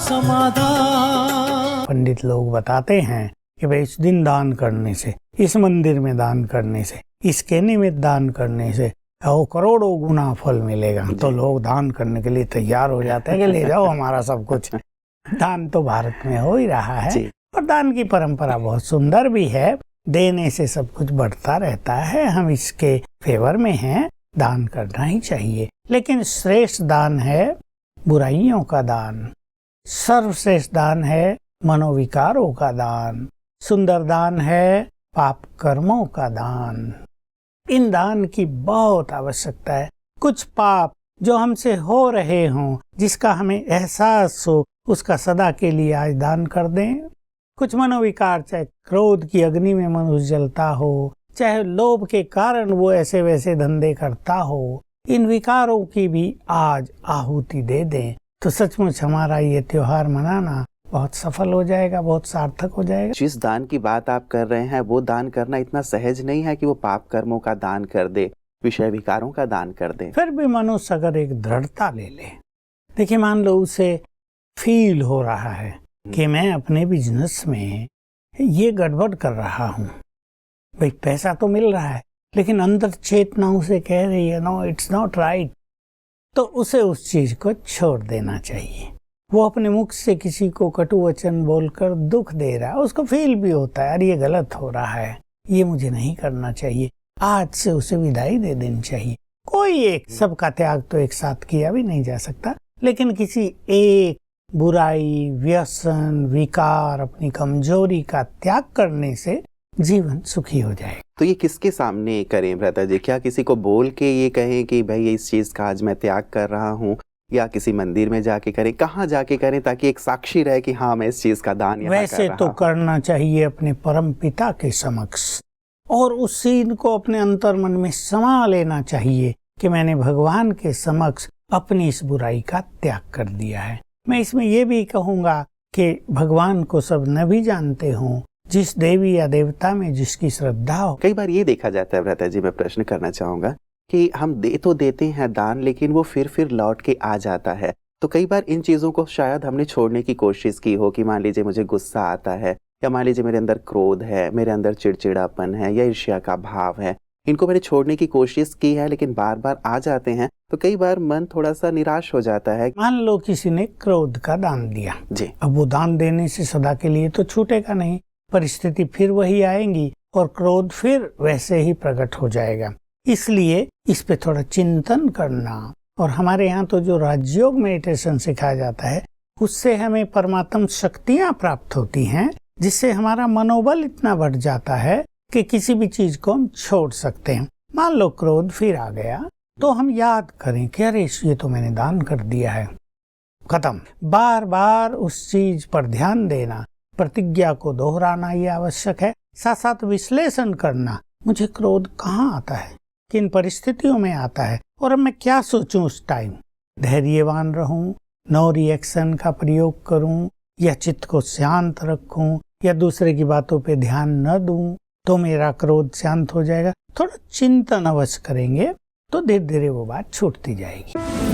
समाधान। पंडित लोग बताते हैं कि भाई इस दिन दान करने से, इस मंदिर में दान करने से, इसके निमित्त दान करने से वो करोड़ों गुना फल मिलेगा। तो लोग दान करने के लिए तैयार हो जाते हैं कि ले जाओ हमारा सब कुछ। दान तो भारत में हो ही रहा है और दान की परंपरा बहुत सुंदर भी है। देने से सब कुछ बढ़ता रहता है। हम इसके फेवर में हैं, दान करना ही चाहिए। लेकिन श्रेष्ठ दान है बुराइयों का दान, सर्वश्रेष्ठ दान है मनोविकारों का दान, सुंदर दान है पाप कर्मों का दान। इन दान की बहुत आवश्यकता है। कुछ पाप जो हमसे हो रहे हों, जिसका हमें एहसास हो, उसका सदा के लिए आज दान कर दें। कुछ मनोविकार, चाहे क्रोध की अग्नि में मनुष्य जलता हो, चाहे लोभ के कारण वो ऐसे वैसे धंधे करता हो, इन विकारों की भी आज आहुति दे दें तो सचमुच हमारा ये त्योहार मनाना बहुत सफल हो जाएगा, बहुत सार्थक हो जाएगा। जिस दान की बात आप कर रहे हैं वो दान करना इतना सहज नहीं है कि वो पाप कर्मों का दान कर दे, विषय विकारों का दान कर दे। फिर भी मनुष्य अगर एक दृढ़ता ले ले, देखिए मान लो उसे फील हो रहा है कि मैं अपने बिजनेस में ये गड़बड़ कर रहा हूँ, भाई पैसा तो मिल रहा है लेकिन अंदर चेतना उसे कह रही है नो इट्स नॉट राइट, तो उसे उस चीज को छोड़ देना चाहिए। वो अपने मुख से किसी को कटु वचन बोलकर दुख दे रहा है, उसको फील भी होता है यार ये गलत हो रहा है, ये मुझे नहीं करना चाहिए, आज से उसे विदाई दे देनी चाहिए। कोई एक, सबका त्याग तो एक साथ किया भी नहीं जा सकता, लेकिन किसी एक बुराई, व्यसन, विकार, अपनी कमजोरी का त्याग करने से जीवन सुखी हो जाए। तो ये किसके सामने करें भ्राता जी? क्या किसी को बोल के ये कहें कि भाई इस चीज का आज मैं त्याग कर रहा हूँ, या किसी मंदिर में जाके करें? कहाँ जाके करें ताकि एक साक्षी रहे कि हाँ मैं इस चीज का दान यहाँ वैसे कर रहा तो हूँ? करना चाहिए अपने परम पिता के समक्ष, और उस सीन को अपने अंतर मन में समा लेना चाहिए कि मैंने भगवान के समक्ष अपनी इस बुराई का त्याग कर दिया है। मैं इसमें ये भी कहूँगा कि भगवान को सब न भी जानते हों, जिस देवी या देवता में जिसकी श्रद्धा हो। कई बार ये देखा जाता है भ्राता जी, मैं प्रश्न करना चाहूंगा कि हम दे तो देते हैं दान, लेकिन वो फिर लौट के आ जाता है। तो कई बार इन चीजों को शायद हमने छोड़ने की कोशिश की हो कि मान लीजिए मुझे गुस्सा आता है, या मान लीजिए मेरे अंदर क्रोध है, मेरे अंदर चिड़चिड़ापन है, या ईर्ष्या का भाव है, इनको मैंने छोड़ने की कोशिश की है लेकिन बार बार आ जाते हैं, तो कई बार मन थोड़ा सा निराश हो जाता है। मान लो किसी ने क्रोध का दान दिया जी, अब वो दान देने से सदा के लिए तो छूटेगा नहीं, परिस्थिति फिर वही आएंगी और क्रोध फिर वैसे ही प्रकट हो जाएगा। इसलिए इस पे थोड़ा चिंतन करना, और हमारे यहाँ तो जो राजयोग मेडिटेशन सिखाया जाता है उससे हमें परमात्म शक्तियाँ प्राप्त होती हैं, जिससे हमारा मनोबल इतना बढ़ जाता है कि किसी भी चीज को हम छोड़ सकते हैं। मान लो क्रोध फिर आ गया तो हम याद करें कि अरे ये तो मैंने दान कर दिया है, खत्म। बार बार उस चीज पर ध्यान देना, प्रतिज्ञा को दोहराना ये आवश्यक है। साथ साथ विश्लेषण करना, मुझे क्रोध कहाँ आता है, किन परिस्थितियों में आता है, और अब मैं क्या सोचूं उस टाइम। धैर्यवान रहूं, नो रिएक्शन का प्रयोग करूं, या चित्त को शांत रखूं, या दूसरे की बातों पे ध्यान न दूं, तो मेरा क्रोध शांत हो जाएगा। थोड़ा चिंतन अवश्य करेंगे तो धीरे धीरे वो बात छूटती जाएगी।